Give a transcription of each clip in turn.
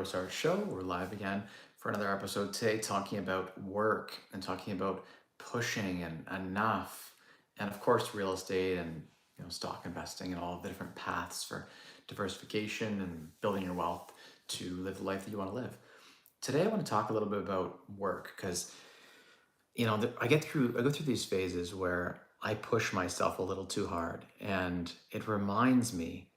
Rosehart show. We're live again for another episode today, talking about work and talking about pushing and enough, and of course, real estate and stock investing and all of the different paths for diversification and building your wealth to live the life that you want to live. Today, I want to talk a little bit about work because I go through these phases where I push myself a little too hard, and it reminds me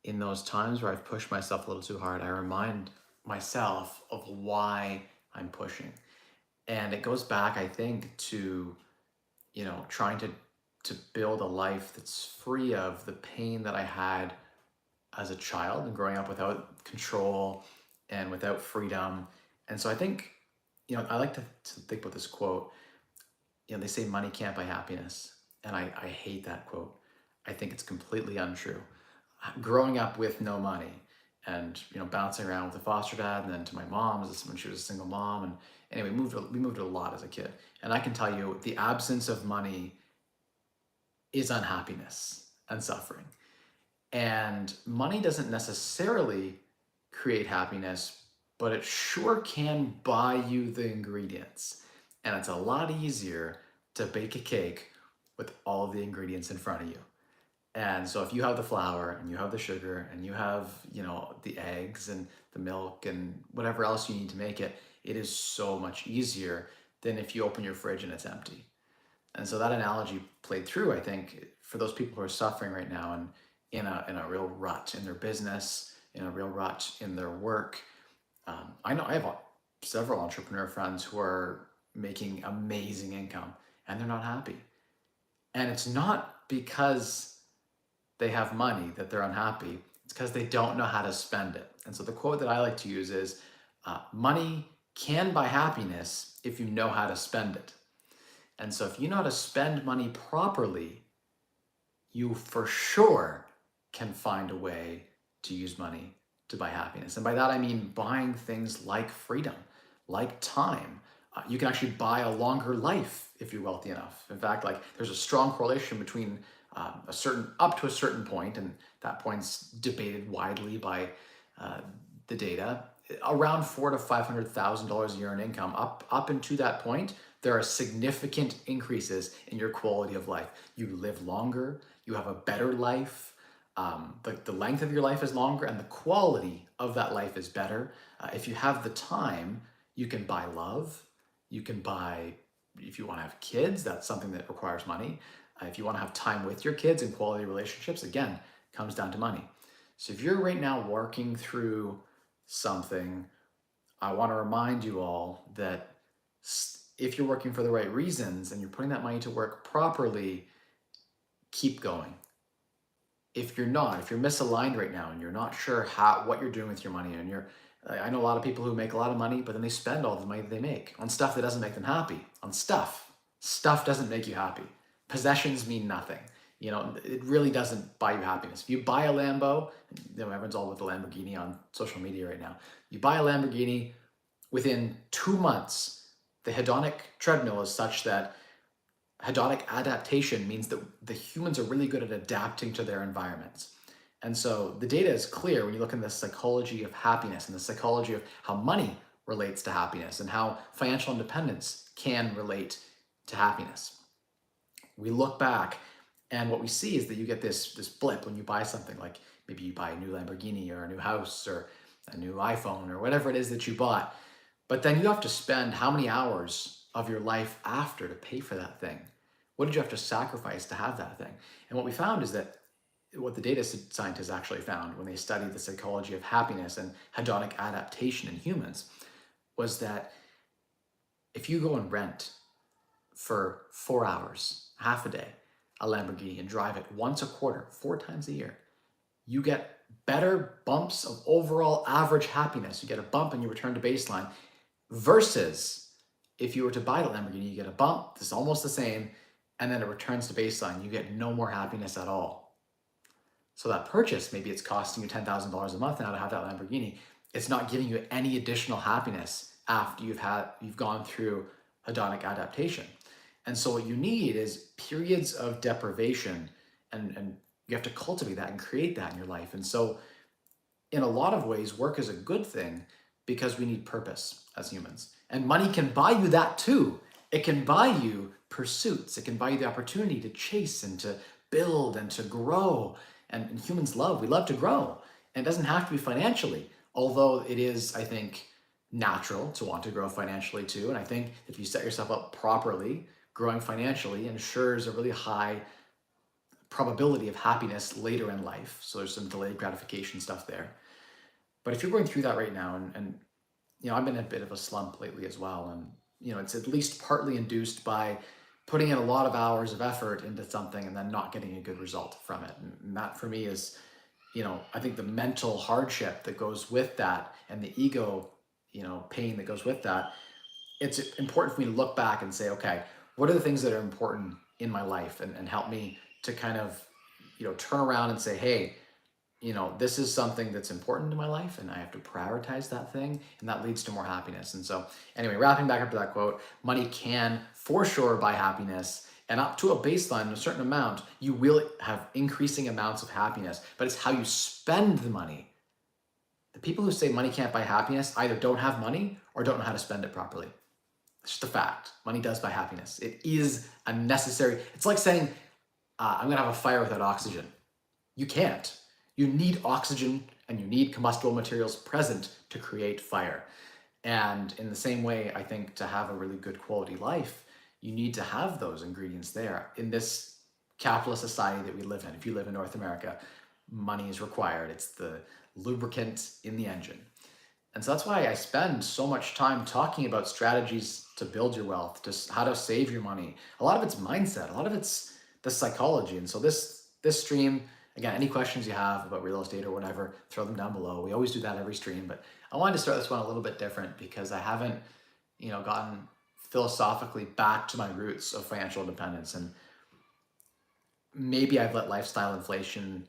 in those times where I've pushed myself a little too hard, I remind myself of why I'm pushing. And it goes back, I think, to, trying to build a life that's free of the pain that I had as a child and growing up without control and without freedom. And so I think, I like to think about this quote. They say money can't buy happiness. And I hate that quote. I think it's completely untrue. Growing up with no money and bouncing around with a foster dad and then to my mom's when she was a single mom, and anyway we moved a lot as a kid, and I can tell you the absence of money is unhappiness and suffering, and money doesn't necessarily create happiness, but it sure can buy you the ingredients, and it's a lot easier to bake a cake with all of the ingredients in front of you. And so if you have the flour and you have the sugar and you have, the eggs and the milk and whatever else you need to make it, it is so much easier than if you open your fridge and it's empty. And so that analogy played through, I think, for those people who are suffering right now and in a real rut in their business, in a real rut in their work. I know I have several entrepreneur friends who are making amazing income and they're not happy. And it's not because they have money that they're unhappy. It's because they don't know how to spend it. And so the quote that I like to use is, money can buy happiness if you know how to spend it. And so if you know how to spend money properly, you for sure can find a way to use money to buy happiness. And by that, I mean buying things like freedom, like time. You can actually buy a longer life if you're wealthy enough. In fact, there's a strong correlation between up to a certain point, and that point's debated widely by the data. Around $400,000 to $500,000 a year in income, up into that point, there are significant increases in your quality of life. You live longer, you have a better life. The length of your life is longer, and the quality of that life is better. If you have the time, you can buy love. You can buy, if you want to have kids, that's something that requires money. If you want to have time with your kids and quality relationships, again, comes down to money. So if you're right now working through something, I want to remind you all that if you're working for the right reasons and you're putting that money to work properly, keep going. If you're not, if you're misaligned right now and you're not sure what you're doing with your money, and I know a lot of people who make a lot of money, but then they spend all the money that they make on stuff that doesn't make them happy, on stuff. Stuff doesn't make you happy. Possessions mean nothing. It really doesn't buy you happiness. If you buy a Lambo, everyone's all with the Lamborghini on social media right now. You buy a Lamborghini, within 2 months, the hedonic treadmill is such that hedonic adaptation means that the humans are really good at adapting to their environments. And so the data is clear when you look in the psychology of happiness and the psychology of how money relates to happiness and how financial independence can relate to happiness. We look back and what we see is that you get this blip when you buy something, like maybe you buy a new Lamborghini or a new house or a new iPhone or whatever it is that you bought. But then you have to spend how many hours of your life after to pay for that thing? What did you have to sacrifice to have that thing? And what we found is that what the data scientists actually found when they studied the psychology of happiness and hedonic adaptation in humans was that if you go and rent for 4 hours, half a day, a Lamborghini and drive it once a quarter, 4 times a year, you get better bumps of overall average happiness. You get a bump and you return to baseline, versus if you were to buy the Lamborghini, you get a bump, this is almost the same, and then it returns to baseline. You get no more happiness at all. So that purchase, maybe it's costing you $10,000 a month now to have that Lamborghini. It's not giving you any additional happiness after you've gone through hedonic adaptation. And so what you need is periods of deprivation, and you have to cultivate that and create that in your life. And so in a lot of ways, work is a good thing, because we need purpose as humans. And money can buy you that too. It can buy you pursuits. It can buy you the opportunity to chase and to build and to grow. And humans we love to grow. And it doesn't have to be financially, although it is, I think, natural to want to grow financially too. And I think if you set yourself up properly, growing financially ensures a really high probability of happiness later in life. So there's some delayed gratification stuff there. But if you're going through that right now, and I've been in a bit of a slump lately as well, and it's at least partly induced by putting in a lot of hours of effort into something and then not getting a good result from it. And that for me is, I think the mental hardship that goes with that and the ego, pain that goes with that. It's important for me to look back and say, okay, what are the things that are important in my life, and help me to kind of, turn around and say, hey, this is something that's important to my life and I have to prioritize that thing, and that leads to more happiness. And so anyway, wrapping back up to that quote, money can for sure buy happiness, and up to a baseline, a certain amount, you will have increasing amounts of happiness, but it's how you spend the money. The people who say money can't buy happiness either don't have money or don't know how to spend it properly. It's just a fact. Money does buy happiness. It is a necessary, it's like saying, I'm gonna have a fire without oxygen. You can't. You need oxygen and you need combustible materials present to create fire. And in the same way, I think to have a really good quality life, you need to have those ingredients there. In this capitalist society that we live in, if you live in North America, money is required. It's the lubricant in the engine. And so that's why I spend so much time talking about strategies to build your wealth, just how to save your money. A lot of it's mindset, a lot of it's the psychology. And so this stream, again, any questions you have about real estate or whatever, throw them down below. We always do that every stream, but I wanted to start this one a little bit different because I haven't, gotten philosophically back to my roots of financial independence. And maybe I've let lifestyle inflation,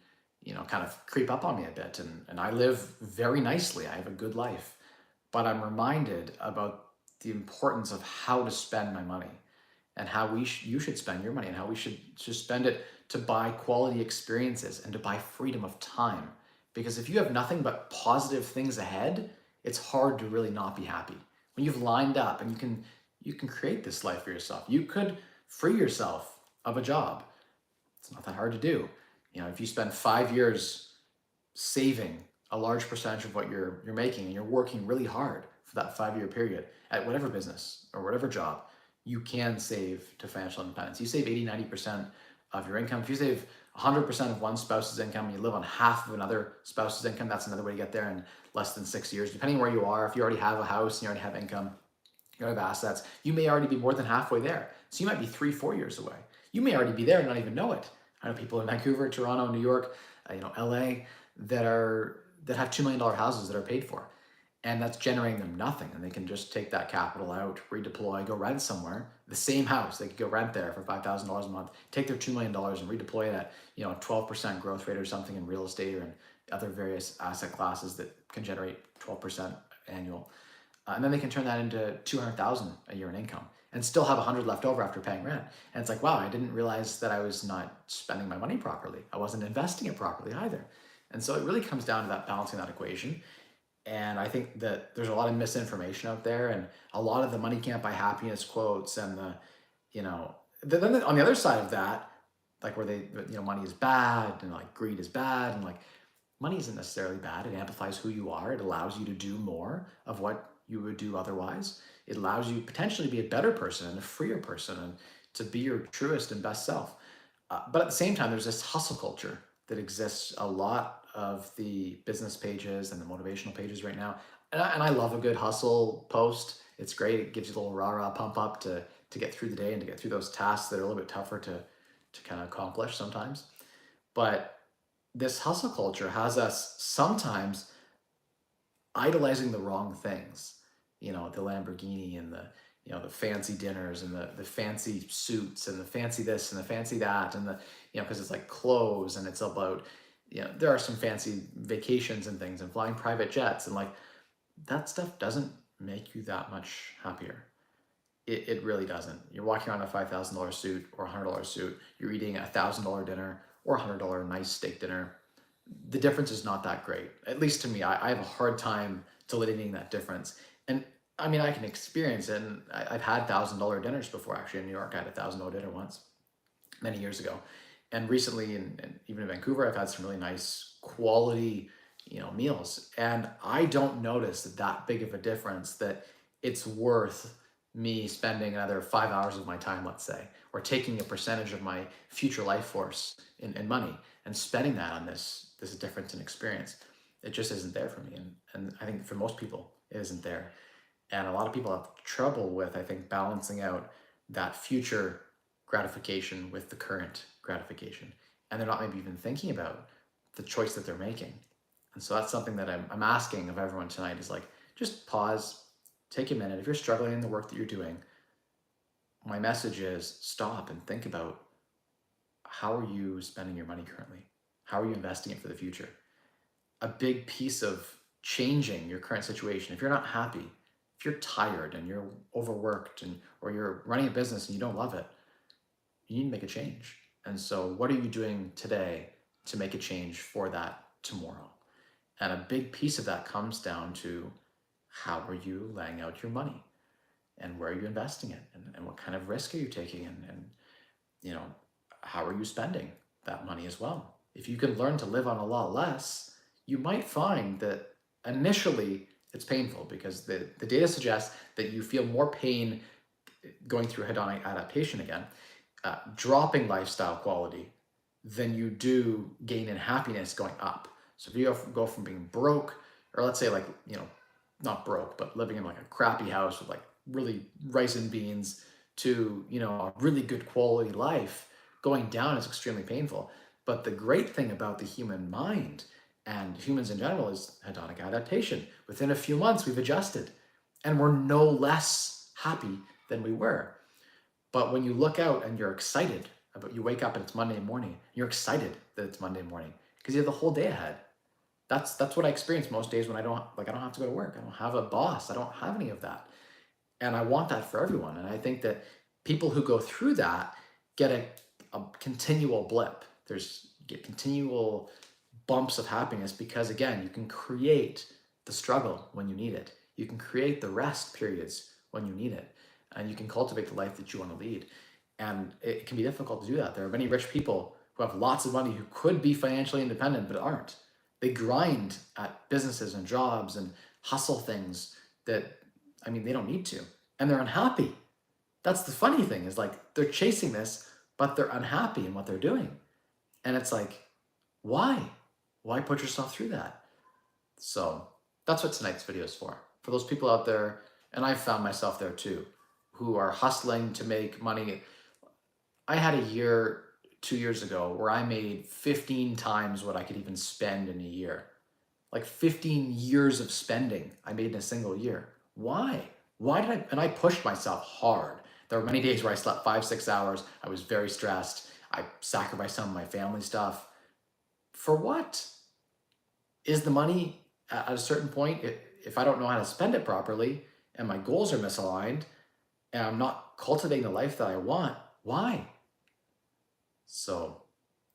kind of creep up on me a bit. And I live very nicely. I have a good life. But I'm reminded about the importance of how to spend my money and how you should spend your money, and how we should spend it to buy quality experiences and to buy freedom of time. Because if you have nothing but positive things ahead, it's hard to really not be happy. When you've lined up and you can create this life for yourself. You could free yourself of a job. It's not that hard to do. If you spend 5 years saving a large percentage of what you're making, and you're working really hard for that 5-year period at whatever business or whatever job, you can save to financial independence. You save 80-90% of your income. If you save 100% of one spouse's income and you live on half of another spouse's income, that's another way to get there in less than 6 years. Depending where you are, if you already have a house and you already have income, you already have assets, you may already be more than halfway there. So you might be 3-4 years away. You may already be there and not even know it. I know people in Vancouver, Toronto, New York, LA that have $2 million houses that are paid for. And that's generating them nothing. And they can just take that capital out, redeploy, go rent somewhere, the same house. They could go rent there for $5,000 a month, take their $2 million and redeploy it at, a 12% growth rate or something in real estate or in other various asset classes that can generate 12% annual. And then they can turn that into $200,000 a year in income and still have 100 left over after paying rent. And it's like, wow, I didn't realize that I was not spending my money properly. I wasn't investing it properly either. And so it really comes down to that balancing that equation. And I think that there's a lot of misinformation out there, and a lot of the money can't buy happiness quotes, and then on the other side of that, like where they, money is bad and like greed is bad, and like money isn't necessarily bad. It amplifies who you are. It allows you to do more of what you would do otherwise. It allows you potentially to be a better person and a freer person and to be your truest and best self. But at the same time, there's this hustle culture that exists a lot of the business pages and the motivational pages right now. And I love a good hustle post. It's great. It gives you a little rah-rah pump up to get through the day and to get through those tasks that are a little bit tougher to kind of accomplish sometimes. But this hustle culture has us sometimes idolizing the wrong things. The Lamborghini and the fancy dinners and the fancy suits and the fancy this and the fancy that, and because it's like clothes, and it's about, there are some fancy vacations and things and flying private jets, and like that stuff doesn't make you that much happier. It really doesn't. You're walking around in a $5,000 suit or $100 suit. You're eating a $1,000 dinner or $100 nice steak dinner. The difference is not that great. At least to me, I have a hard time delineating that difference. And I mean, I can experience it. And I've had $1,000 dinners before. Actually, in New York, I had $1,000 dinner once, many years ago. And recently, and even in Vancouver, I've had some really nice quality, meals. And I don't notice that big of a difference that it's worth me spending another 5 hours of my time, let's say, or taking a percentage of my future life force in money and spending that on this difference in experience. It just isn't there for me. And I think for most people, it isn't there. And a lot of people have trouble with, I think, balancing out that future gratification with the current gratification. And they're not maybe even thinking about the choice that they're making. And so that's something that I'm asking of everyone tonight is like, just pause, take a minute. If you're struggling in the work that you're doing, my message is stop and think about, how are you spending your money currently? How are you investing it for the future? A big piece of changing your current situation, if you're not happy, if you're tired and you're overworked, or you're running a business and you don't love it, you need to make a change. And so what are you doing today to make a change for that tomorrow? And a big piece of that comes down to, how are you laying out your money, and where are you investing it, and what kind of risk are you taking, and how are you spending that money as well? If you can learn to live on a lot less, you might find that initially it's painful, because the data suggests that you feel more pain going through hedonic adaptation again, dropping lifestyle quality, than you do gain in happiness going up. So if you go from being broke, or let's say like, not broke, but living in like a crappy house with like really rice and beans, to, a really good quality life, going down is extremely painful. But the great thing about the human mind and humans in general is hedonic adaptation. Within a few months, we've adjusted, and we're no less happy than we were. But when you look out and you're excited about, you wake up and it's Monday morning, you're excited that it's Monday morning because you have the whole day ahead. That's what I experience most days when I don't have to go to work. I don't have a boss. I don't have any of that. And I want that for everyone. And I think that people who go through that get a continual blip. Get continual bumps of happiness, because again, you can create the struggle when you need it. You can create the rest periods when you need it. And you can cultivate the life that you want to lead. And it can be difficult to do that. There are many rich people who have lots of money who could be financially independent, but aren't. They grind at businesses and jobs and hustle things that, they don't need to. And they're unhappy. That's the funny thing, is like, they're chasing this, but they're unhappy in what they're doing. And it's like, why? Why put yourself through that? So that's what tonight's video is for. For those people out there, and I've found myself there too, who are hustling to make money. I had a year 2 years ago where I made 15 times what I could even spend in a year. Like 15 years of spending I made in a single year. Why? And I pushed myself hard. There were many days where I slept 5-6 hours. I was very stressed. I sacrificed some of my family stuff. For what? Is the money at a certain point, if I don't know how to spend it properly, and my goals are misaligned, and I'm not cultivating the life that I want, why? So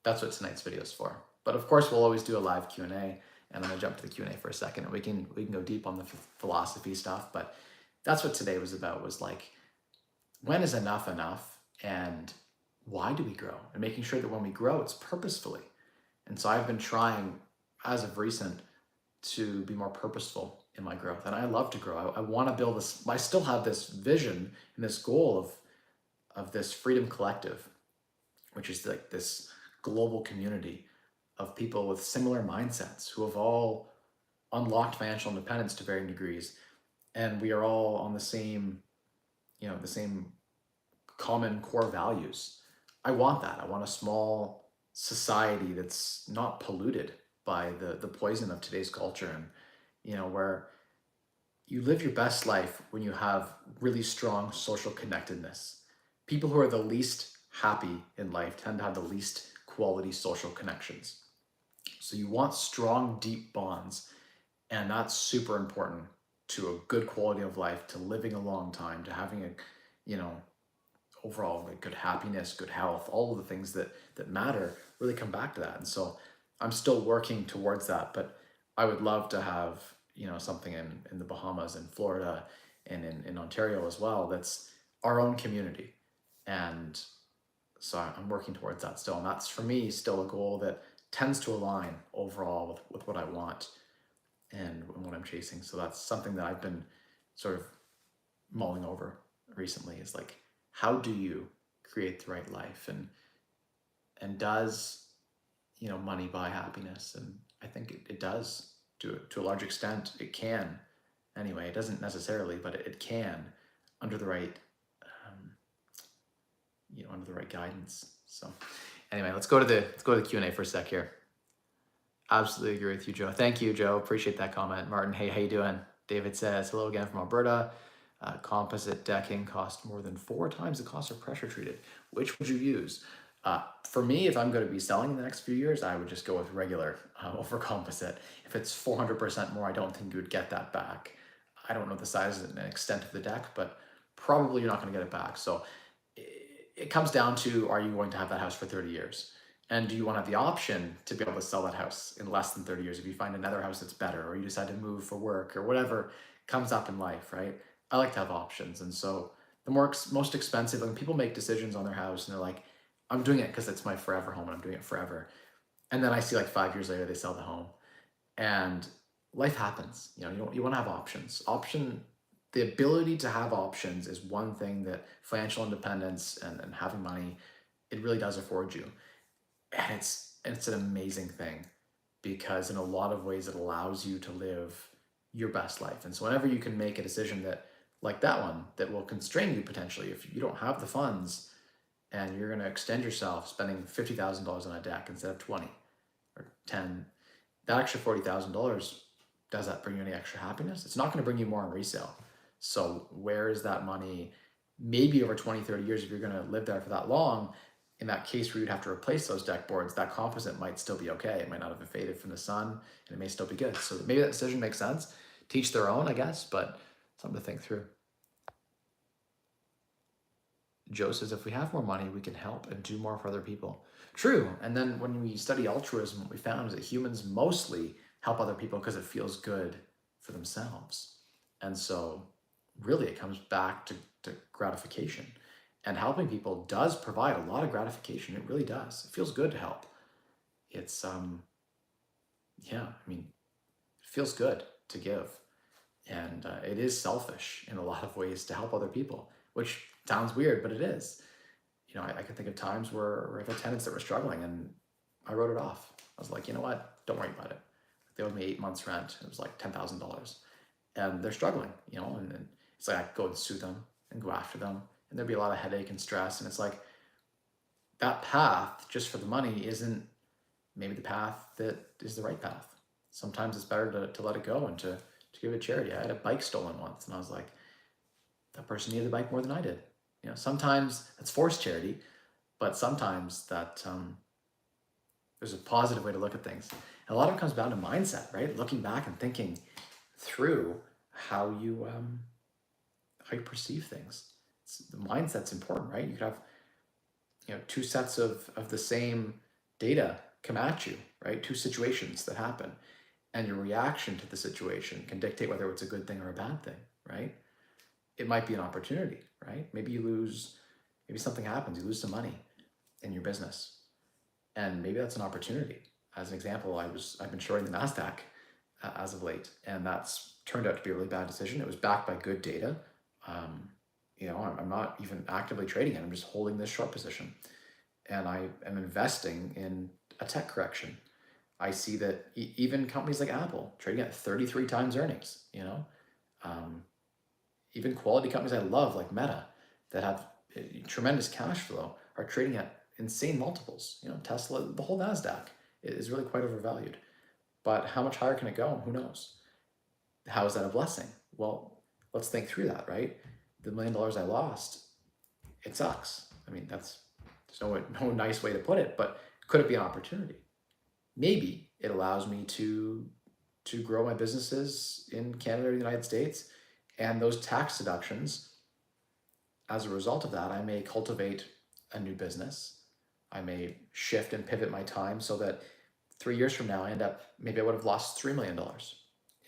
that's what tonight's video is for. But of course, we'll always do a live Q&A, and I'm gonna jump to the Q&A for a second, and we can go deep on the philosophy stuff. But that's what today was about, was like, when is enough enough, and why do we grow? And making sure that when we grow, it's purposefully. And so I've been trying, as of recent, to be more purposeful in my growth. And I love to grow. I want to build this. I still have this vision and this goal of this Freedom Collective, which is like this global community of people with similar mindsets who have all unlocked financial independence to varying degrees. And we are all on the same common core values. I want that. I want a small society that's not polluted by the poison of today's culture, and where you live your best life when you have really strong social connectedness. People who are the least happy in life tend to have the least quality social connections. So you want strong, deep bonds, and that's super important to a good quality of life, to living a long time, to having a, overall like good happiness, good health, all of the things that matter really come back to that. And so I'm still working towards that, but I would love to have, something in the Bahamas and Florida and in Ontario as well, that's our own community. And so I'm working towards that still. And that's for me still a goal that tends to align overall with what I want and what I'm chasing. So that's something that I've been sort of mulling over recently, is like, how do you create the right life, and does money buy happiness? And I think it does, to a large extent. It can, anyway. It doesn't necessarily, but it can, under the right um, under the right guidance. So anyway, let's go to the Q&A for a sec here. Absolutely agree with you, Joe. Thank you, Joe. Appreciate that comment. Martin, hey, how you doing? David says, hello again from Alberta. Composite decking costs more than 4 times the cost of pressure treated. Which would you use? For me, if I'm going to be selling in the next few years, I would just go with regular over composite. If it's 400% more, I don't think you would get that back. I don't know the size and extent of the deck, but probably you're not going to get it back. So it comes down to, are you going to have that house for 30 years? And do you want to have the option to be able to sell that house in less than 30 years if you find another house that's better, or you decide to move for work, or whatever comes up in life, right? I like to have options. And so the most expensive, when people make decisions on their house and they're like, I'm doing it because it's my forever home and I'm doing it forever. And then I see like 5 years later, they sell the home, and life happens. You want to have options. The ability to have options is one thing that financial independence and having money, it really does afford you. And it's an amazing thing, because in a lot of ways it allows you to live your best life. And so whenever you can make a decision that, like that one, that will constrain you potentially, if you don't have the funds and you're going to extend yourself spending $50,000 on a deck instead of 20 or 10, that extra $40,000, does that bring you any extra happiness? It's not going to bring you more on resale. So where is that money? Maybe over 20, 30 years, if you're going to live there for that long, in that case where you'd have to replace those deck boards, that composite might still be okay. It might not have faded from the sun, and it may still be good. So maybe that decision makes sense. Teach their own, I guess, but something to think through. Joe says, if we have more money, we can help and do more for other people. True. And then when we study altruism, what we found is that humans mostly help other people because it feels good for themselves. And so really it comes back to gratification. And helping people does provide a lot of gratification. It really does. It feels good to help. It's, it feels good to give. And it is selfish in a lot of ways to help other people, which sounds weird, but it is. I can think of times where I've had tenants that were struggling and I wrote it off. I was like, you know what? Don't worry about it. They owed me 8 months rent. It was like $10,000. And they're struggling, and it's like I go and sue them and go after them. And there'd be a lot of headache and stress. And it's like, that path just for the money isn't maybe the path that is the right path. Sometimes it's better to let it go and to give it charity. I had a bike stolen once, and I was like, that person needed the bike more than I did. Sometimes that's forced charity, but sometimes that there's a positive way to look at things. And a lot of it comes down to mindset, right? Looking back and thinking through how you perceive things. The mindset's important, right? You could have 2 sets of the same data come at you, right? 2 situations that happen, and your reaction to the situation can dictate whether it's a good thing or a bad thing, right? It might be an opportunity, right? Maybe something happens, you lose some money in your business, and maybe that's an opportunity. As an example, I've been shorting the NASDAQ as of late, and that's turned out to be a really bad decision. It was backed by good data. I'm not even actively trading it. I'm just holding this short position, and I am investing in a tech correction. I see that even companies like Apple trading at 33 times earnings, even quality companies I love like Meta that have tremendous cash flow are trading at insane multiples. Tesla, the whole NASDAQ is really quite overvalued. But how much higher can it go? Who knows? How is that a blessing? Well, let's think through that, right? The $1 million I lost, it sucks. There's no nice way to put it, but could it be an opportunity? Maybe it allows me to grow my businesses in Canada or the United States, and those tax deductions, as a result of that, I may cultivate a new business. I may shift and pivot my time so that 3 years from now, maybe I would have lost $3 million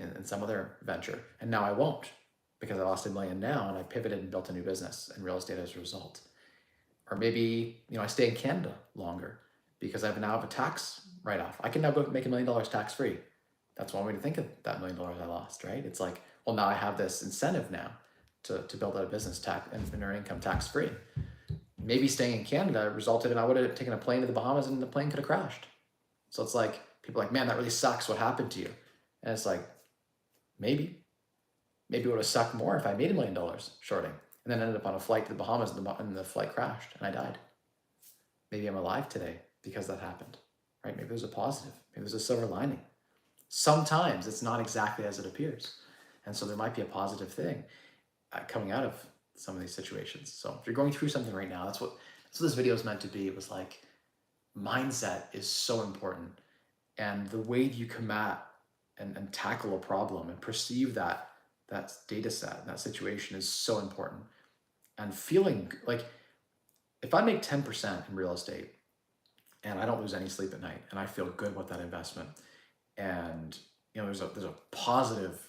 in some other venture. And now I won't because I lost $1 million now and I pivoted and built a new business and real estate as a result. Or maybe, I stay in Canada longer because I now have a tax write-off. I can now go make $1 million tax-free. That's one way to think of that $1 million I lost, right? It's like, well, now I have this incentive now to build out a business tax and earn income tax-free. Maybe staying in Canada resulted in I would have taken a plane to the Bahamas and the plane could have crashed. So it's like, people are like, man, that really sucks. What happened to you? And it's like, maybe it would have sucked more if I made $1 million shorting and then ended up on a flight to the Bahamas and the flight crashed and I died. Maybe I'm alive today because that happened, right? Maybe there's a positive, maybe there's a silver lining. Sometimes it's not exactly as it appears. And so there might be a positive thing coming out of some of these situations. So if you're going through something right now, that's what this video is meant to be. It was like, mindset is so important. And the way you combat and tackle a problem and perceive that data set, that situation is so important. And feeling like, if I make 10% in real estate and I don't lose any sleep at night and I feel good with that investment, and there's a positive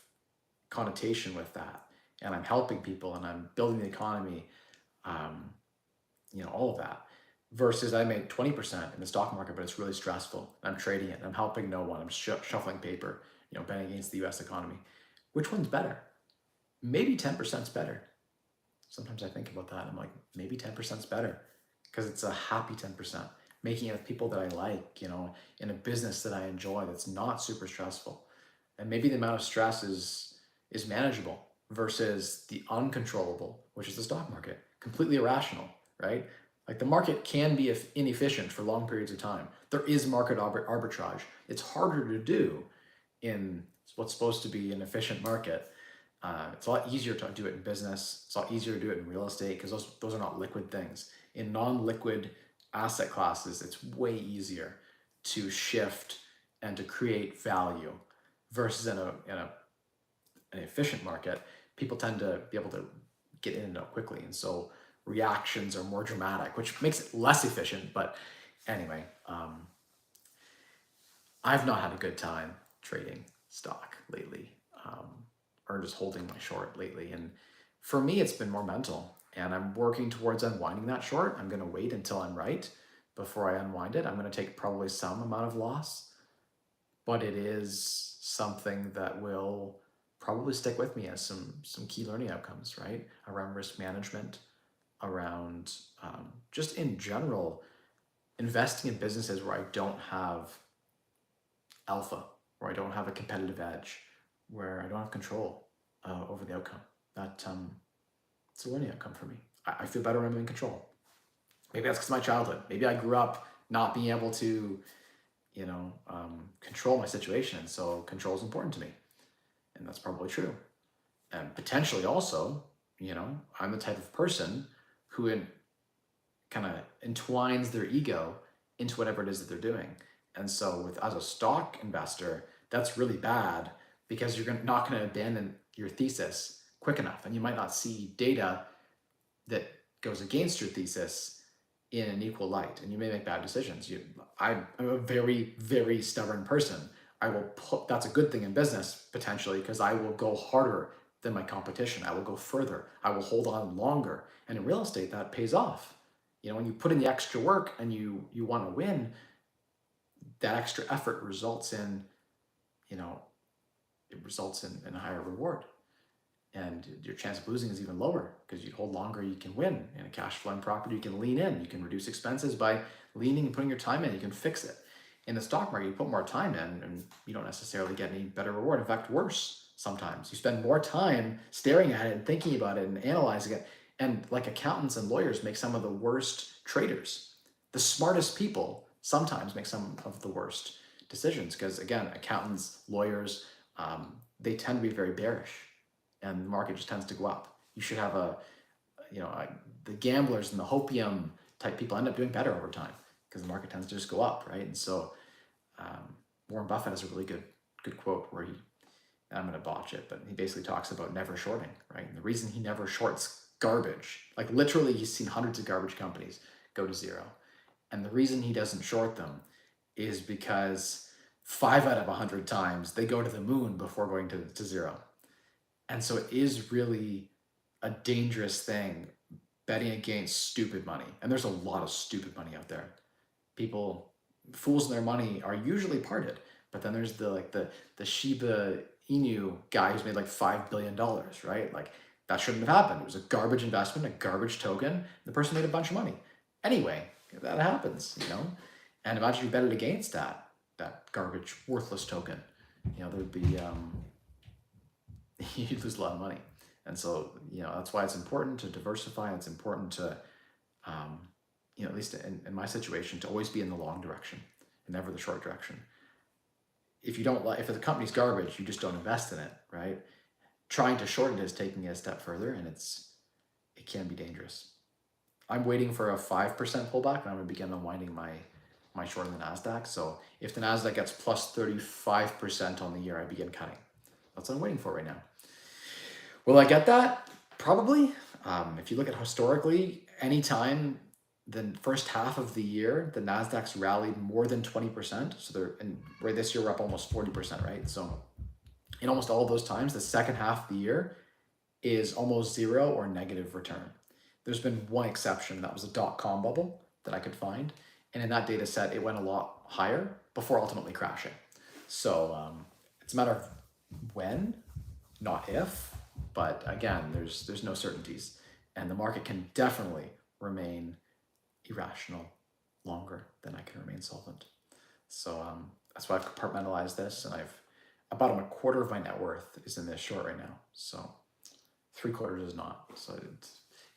connotation with that, and I'm helping people and I'm building the economy, all of that, versus I made 20% in the stock market, but it's really stressful. I'm trading it. I'm helping no one. I'm shuffling paper, betting against the US economy. Which one's better? Maybe 10% is better. Sometimes I think about that. I'm like, maybe 10% is better because it's a happy 10%. Making it with people that I like, in a business that I enjoy that's not super stressful. And maybe the amount of stress is manageable versus the uncontrollable, which is the stock market. Completely irrational, right? Like, the market can be inefficient for long periods of time. There is market arbitrage. It's harder to do in what's supposed to be an efficient market. It's a lot easier to do it in business. It's a lot easier to do it in real estate because those are not liquid things. In non-liquid asset classes, it's way easier to shift and to create value versus in an efficient market. People tend to be able to get in and out quickly, and so reactions are more dramatic, which makes it less efficient. But anyway, I've not had a good time trading stock lately, or just holding my short lately. And for me, it's been more mental, and I'm working towards unwinding that short. I'm going to wait until I'm right before I unwind it. I'm going to take probably some amount of loss, but it is something that will probably stick with me as some key learning outcomes, right? Around risk management, around just in general, investing in businesses where I don't have alpha, where I don't have a competitive edge, where I don't have control over the outcome. It's a learning outcome for me. I feel better when I'm in control. Maybe that's because of my childhood. Maybe I grew up not being able to, control my situation. So control is important to me. And that's probably true. And potentially also, I'm the type of person who kind of entwines their ego into whatever it is that they're doing. And so as a stock investor, that's really bad because you're not going to abandon your thesis quick enough. And you might not see data that goes against your thesis in an equal light, and you may make bad decisions. I'm a very, very stubborn person. That's a good thing in business, potentially, because I will go harder than my competition. I will go further. I will hold on longer. And in real estate, that pays off. When you put in the extra work and you want to win, that extra effort results in, a higher reward. And your chance of losing is even lower because you hold longer, you can win. In a cash flowing property, you can lean in. You can reduce expenses by leaning and putting your time in. You can fix it. In the stock market, you put more time in and you don't necessarily get any better reward. In fact, worse sometimes. You spend more time staring at it and thinking about it and analyzing it. And like, accountants and lawyers make some of the worst traders. The smartest people sometimes make some of the worst decisions because, again, accountants, lawyers, they tend to be very bearish. And the market just tends to go up. You should have the gamblers and the hopium type people end up doing better over time because the market tends to just go up, right? And so Warren Buffett has a really good quote where I'm going to botch it, but he basically talks about never shorting, right? And the reason he never shorts garbage, like literally he's seen hundreds of garbage companies go to zero. And the reason he doesn't short them is because 5 out of 100 times they go to the moon before going to zero. And so it is really a dangerous thing betting against stupid money. And there's a lot of stupid money out there. People, fools in their money are usually parted. But then there's the Shiba Inu guy who's made like $5 billion, right? Like that shouldn't have happened. It was a garbage investment, a garbage token. The person made a bunch of money. Anyway, that happens, you know? And imagine you bet it against that garbage, worthless token. You know, there'd be, you'd lose a lot of money. And so, you know, that's why it's important to diversify. It's important to, you know, at least in my situation, to always be in the long direction and never the short direction. If you don't like, if the company's garbage, you just don't invest in it, right? Trying to short it is taking it a step further, and it can be dangerous. I'm waiting for a 5% pullback, and I'm going to begin unwinding my short in the NASDAQ. So if the NASDAQ gets plus 35% on the year, I begin cutting. That's what I'm waiting for right now. Will I get that? Probably. If you look at historically, anytime the first half of the year, the NASDAQ's rallied more than 20%. So right this year, we're up almost 40%, right? So in almost all of those times, the second half of the year is almost zero or negative return. There's been one exception, that was the dot-com bubble that I could find. And in that data set, it went a lot higher before ultimately crashing. So it's a matter of when, not if. But again, there's no certainties. And the market can definitely remain irrational longer than I can remain solvent. So that's why I've compartmentalized this, and about a quarter of my net worth is in this short right now. So 3/4 is not. So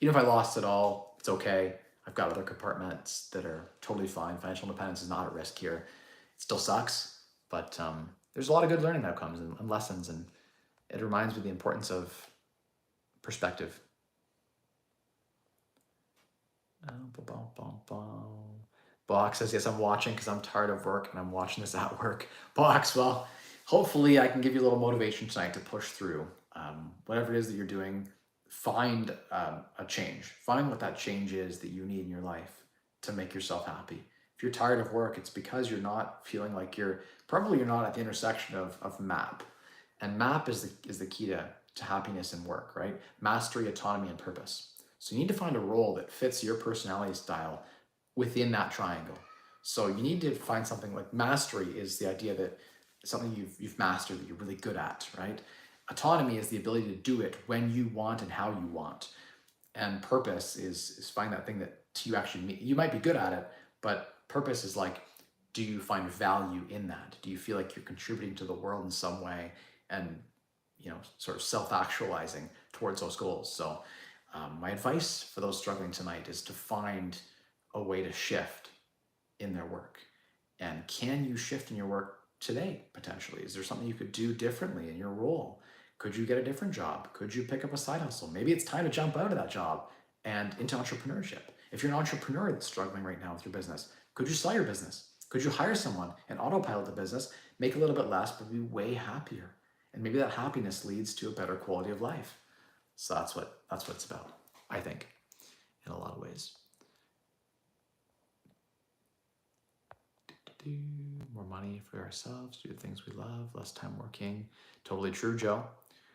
even if I lost it all, it's okay. I've got other compartments that are totally fine. Financial independence is not at risk here. It still sucks, but there's a lot of good learning outcomes and lessons, and it reminds me of the importance of perspective. Box says, yes, I'm watching because I'm tired of work and I'm watching this at work. Box, well, hopefully I can give you a little motivation tonight to push through. Whatever it is that you're doing, find a change. Find what that change is that you need in your life to make yourself happy. If you're tired of work, it's because you're not feeling like you're not at the intersection of MAP. And MAP is the key to happiness and work, right? Mastery, autonomy, and purpose. So you need to find a role that fits your personality style within that triangle. So you need to find something like mastery is the idea that it's something you've mastered that you're really good at, right? Autonomy is the ability to do it when you want and how you want. And purpose is find that thing that you actually you might be good at it, but purpose is like, do you find value in that? Do you feel like you're contributing to the world in some way and, you know, sort of self-actualizing towards those goals? So my advice for those struggling tonight is to find a way to shift in their work. And can you shift in your work today, potentially? Is there something you could do differently in your role? Could you get a different job? Could you pick up a side hustle? Maybe it's time to jump out of that job and into entrepreneurship. If you're an entrepreneur that's struggling right now with your business, could you sell your business? Could you hire someone and autopilot the business, make a little bit less, but be way happier? And maybe that happiness leads to a better quality of life. So that's what it's about, I think, in a lot of ways. More money for ourselves, do the things we love, less time working. Totally true, Joe.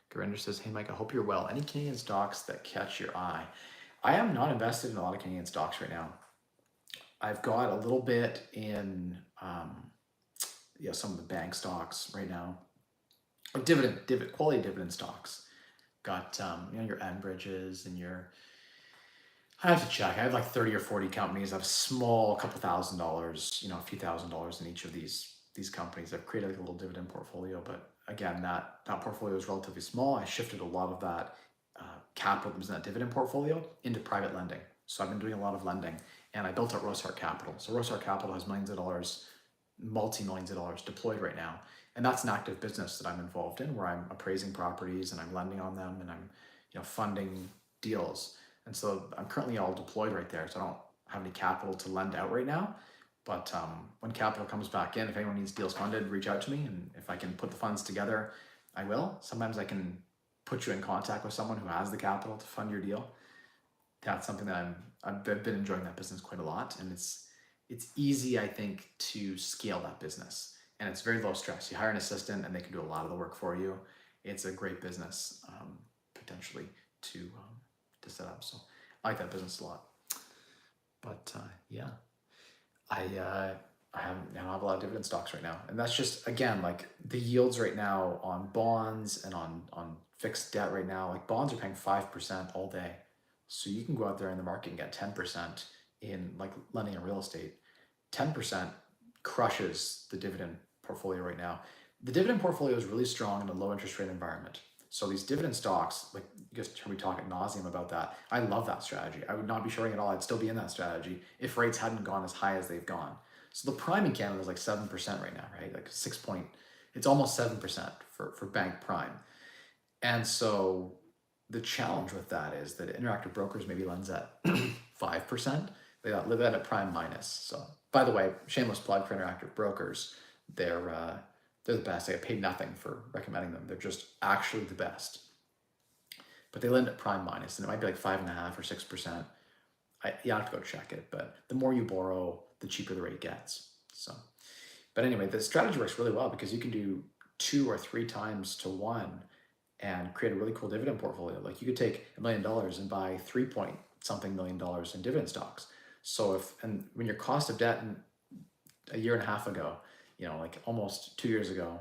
Garinder says, hey, Mike, I hope you're well. Any Canadian stocks that catch your eye? I am not invested in a lot of Canadian stocks right now. I've got a little bit in some of the bank stocks right now. Quality dividend stocks. Got your Enbridges and your, I have to check. I have like 30 or 40 companies. I have small, couple $1,000s, a few $1,000s in each of these companies. I've created like a little dividend portfolio, but again, that portfolio is relatively small. I shifted a lot of that capital that was in that dividend portfolio into private lending. So I've been doing a lot of lending, and I built out Rosehart Capital. So Rosehart Capital has millions of dollars, multi-millions of dollars deployed right now. And that's an active business that I'm involved in, where I'm appraising properties and I'm lending on them, and I'm funding deals. And so I'm currently all deployed right there. So I don't have any capital to lend out right now. But when capital comes back in, if anyone needs deals funded, reach out to me. And if I can put the funds together, I will. Sometimes I can put you in contact with someone who has the capital to fund your deal. That's something that I've been enjoying that business quite a lot. And it's easy, I think, to scale that business. and it's very low stress. You hire an assistant and they can do a lot of the work for you. It's a great business, potentially to set up. So I like that business a lot. But yeah, I don't have a lot of dividend stocks right now, and that's just, again, like the yields right now on bonds and on fixed debt right now. Like bonds are paying 5% all day, so you can go out there in the market and get 10% in like lending in real estate. 10% crushes the dividend portfolio right now. The dividend portfolio is really strong in a low interest rate environment. So these dividend stocks, like you just heard me talk ad nauseum about that. I love that strategy. I would not be shorting at all. I'd still be in that strategy if rates hadn't gone as high as they've gone. So the prime in Canada is like 7% right now, right? Like it's almost 7% for bank prime. And so the challenge with that is that Interactive Brokers maybe lends at 5%. They live at a prime minus. So by the way, shameless plug for Interactive Brokers. They're the best. I get paid nothing for recommending them. They're just actually the best. But they lend at prime minus, and it might be like 5.5 or 6%. You have to go check it, but the more you borrow, the cheaper the rate gets. So, but anyway, the strategy works really well because you can do 2 or 3 times to 1 and create a really cool dividend portfolio. Like you could take $1 million and buy 3-point-something million dollars in dividend stocks. So when your cost of debt a year and a half ago, like almost 2 years ago,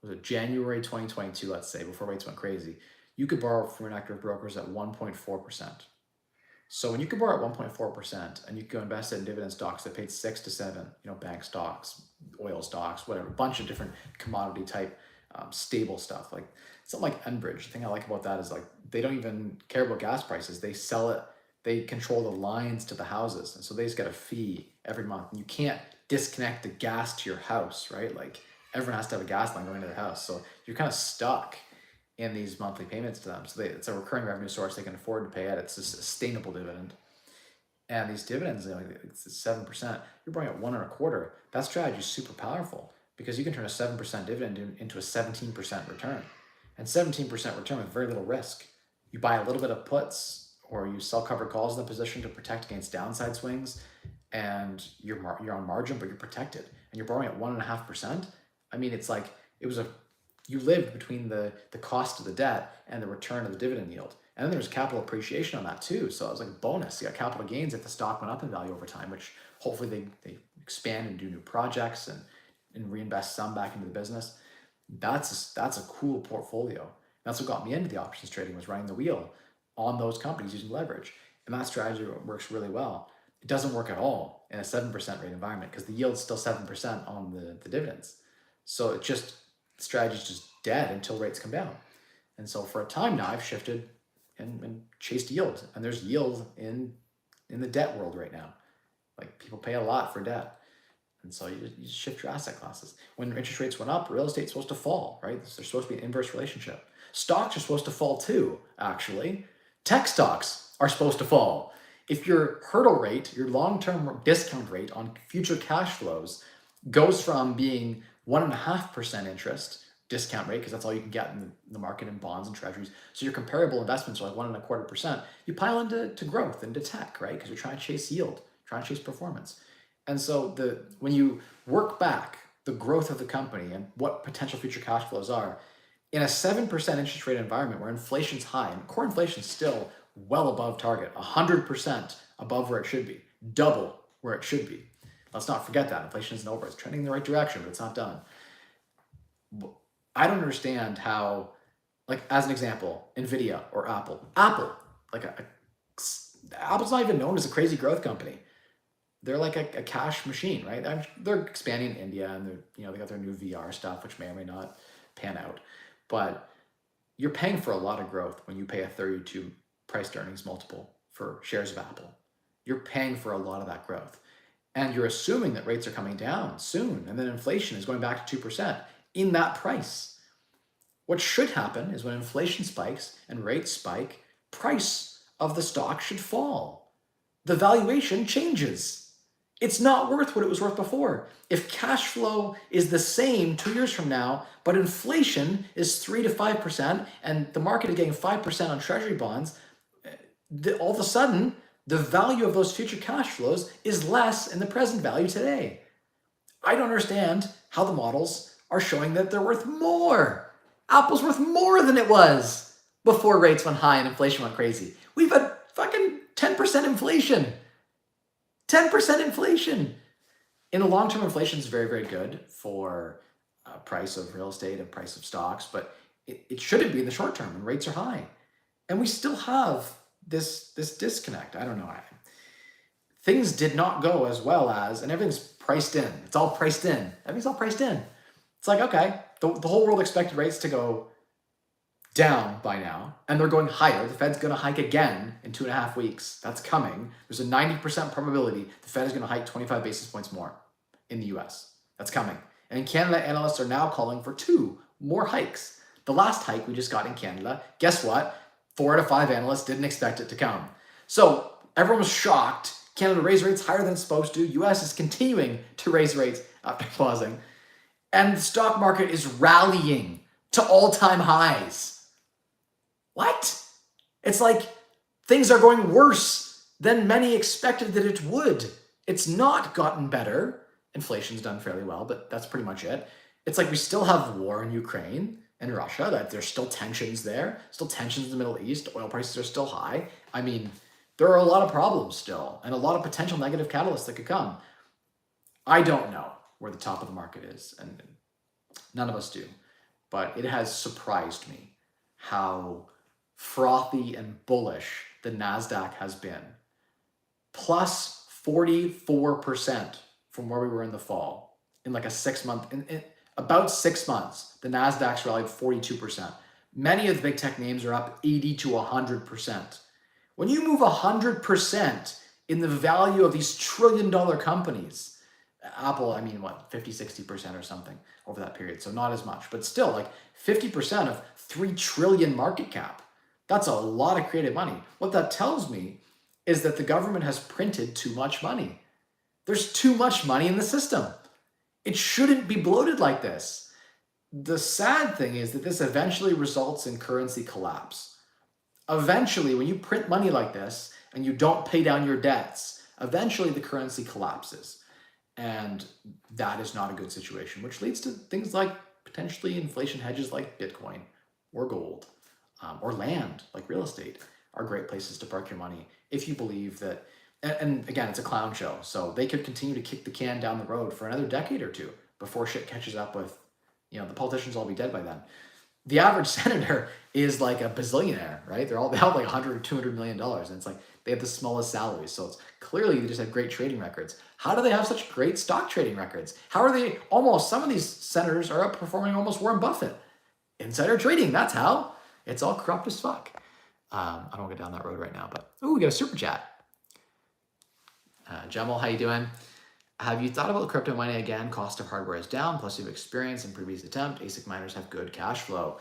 was it January 2022, let's say, before rates went crazy, you could borrow from Interactive Brokers at 1.4%. So when you could borrow at 1.4% and you could go invest it in dividend stocks that paid 6 to 7, bank stocks, oil stocks, whatever, a bunch of different commodity type stable stuff, like something like Enbridge. The thing I like about that is like they don't even care about gas prices. They sell it, they control the lines to the houses, and so they just get a fee every month. And you can't disconnect the gas to your house, right? Like everyone has to have a gas line going to their house, so you're kind of stuck in these monthly payments to them. So it's a recurring revenue source they can afford to pay it. It's a sustainable dividend. And these dividends, it's 7%. You're borrowing at 1.25. That strategy is super powerful because you can turn a 7% dividend into a 17% return. And 17% return with very little risk. You buy a little bit of puts or you sell covered calls in the position to protect against downside swings, and you're on margin, but you're protected. And you're borrowing at 1.5%. I mean, it's like you lived between the cost of the debt and the return of the dividend yield. And then there's capital appreciation on that too. So it was like a bonus. You got capital gains if the stock went up in value over time, which hopefully they expand and do new projects and reinvest some back into the business. That's a cool portfolio. That's what got me into the options trading, was running the wheel on those companies using leverage. And that strategy works really well. It doesn't work at all in a 7% rate environment because the yield's still 7% on the dividends. So the strategy is just dead until rates come down. And so for a time now, I've shifted and chased yield. And there's yield in the debt world right now. Like people pay a lot for debt. And so you just shift your asset classes. When interest rates went up, real estate's supposed to fall, right? There's supposed to be an inverse relationship. Stocks are supposed to fall too, actually. Tech stocks are supposed to fall. If your hurdle rate, your long-term discount rate on future cash flows goes from being 1.5% interest discount rate, because that's all you can get in the market in bonds and treasuries. So your comparable investments are like 1.25%. You pile into growth, into tech, right? Because you're trying to chase yield, trying to chase performance. And so when you work back the growth of the company and what potential future cash flows are, in a 7% interest rate environment where inflation's high, and core inflation's still well above target, 100% above where it should be, double where it should be. Let's not forget that. Inflation isn't over. It's trending in the right direction, but it's not done. I don't understand how, like, as an example, NVIDIA or Apple. Like Apple's not even known as a crazy growth company. They're like a cash machine, right? They're expanding in India, and they got their new VR stuff, which may or may not pan out. But you're paying for a lot of growth when you pay a 32 price to earnings multiple for shares of Apple. You're paying for a lot of that growth. And you're assuming that rates are coming down soon, and then inflation is going back to 2% in that price. What should happen is when inflation spikes and rates spike, price of the stock should fall. The valuation changes. It's not worth what it was worth before. If cash flow is the same 2 years from now, but inflation is 3 to 5%, and the market is getting 5% on treasury bonds, all of a sudden, the value of those future cash flows is less in the present value today. I don't understand how the models are showing that they're worth more. Apple's worth more than it was before rates went high and inflation went crazy. We've had fucking 10% inflation. 10% inflation. In the long term, inflation is very, very good for price of real estate and price of stocks, but it shouldn't be in the short term when rates are high. And we still have this disconnect. I don't know. Things did not go as well as, and everything's priced in. It's all priced in. Everything's all priced in. It's like, okay, the whole world expected rates to go down by now, and they're going higher. The Fed's going to hike again in 2.5 weeks. That's coming. There's a 90% probability the Fed is going to hike 25 basis points more in the US. That's coming. And in Canada, analysts are now calling for 2 more hikes. The last hike we just got in Canada, guess what? 4 out of 5 analysts didn't expect it to come. So everyone was shocked. Canada raised rates higher than it's supposed to. US is continuing to raise rates after pausing. And the stock market is rallying to all-time highs. What? It's like things are going worse than many expected that it would. It's not gotten better. Inflation's done fairly well, but that's pretty much it. It's like we still have war in Ukraine and Russia, that there's still tensions there, still tensions in the Middle East, oil prices are still high. I mean, there are a lot of problems still and a lot of potential negative catalysts that could come. I don't know where the top of the market is, and none of us do, but it has surprised me how frothy and bullish the NASDAQ has been. Plus 44% from where we were in the fall. In like a 6 month, in about 6 months, the NASDAQ's rallied 42%. Many of the big tech names are up 80 to 100%. When you move 100% in the value of these trillion-dollar companies, Apple, I mean, what, 50, 60% or something over that period. So not as much, but still like 50% of 3 trillion market cap. That's a lot of creative money. What that tells me is that the government has printed too much money. There's too much money in the system. It shouldn't be bloated like this. The sad thing is that this eventually results in currency collapse. Eventually, when you print money like this and you don't pay down your debts, eventually the currency collapses. And that is not a good situation, which leads to things like potentially inflation hedges like Bitcoin or gold or land like real estate are great places to park your money if you believe that. And again, it's a clown show, so they could continue to kick the can down the road for another decade or two before shit catches up with, the politicians will all be dead by then. The average senator is like a bazillionaire, right? They have like 100 or 200 million dollars, and it's like they have the smallest salaries. So it's clearly they just have great trading records. How do they have such great stock trading records? How are they some of these senators are outperforming almost Warren Buffett? Insider trading, that's how. It's all corrupt as fuck. I don't want to go down that road right now, but we got a super chat. Jamal, how you doing? Have you thought about crypto mining again? Cost of hardware is down, plus you've experienced in previous attempt. ASIC miners have good cash flow.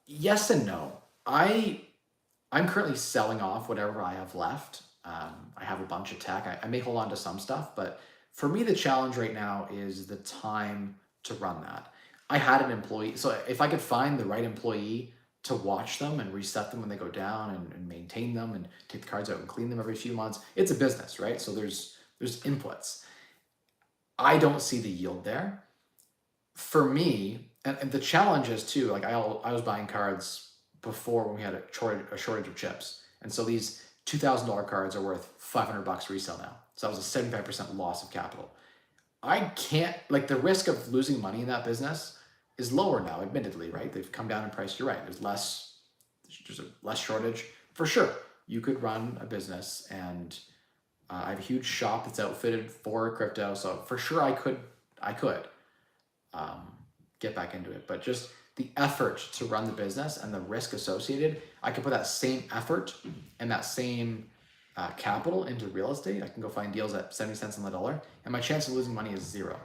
Yes and no. I'm currently selling off whatever I have left. I have a bunch of tech. I may hold on to some stuff, but for me, the challenge right now is the time to run that. I had an employee, so if I could find the right employee to watch them and reset them when they go down and maintain them and take the cards out and clean them every few months, it's a business, right? So there's inputs. I don't see the yield there. For me, and the challenge is too, like I was buying cards before when we had a shortage of chips. And so these $2,000 cards are worth $500 resale now. So that was a 75% loss of capital. I can't, like the risk of losing money in that business is lower now, admittedly, right? They've come down in price. You're right. There's a less shortage. For sure, you could run a business, and I have a huge shop that's outfitted for crypto. So for sure, I could get back into it. But just the effort to run the business and the risk associated, I could put that same effort and that same capital into real estate. I can go find deals at 70 cents on the dollar, and my chance of losing money is 0.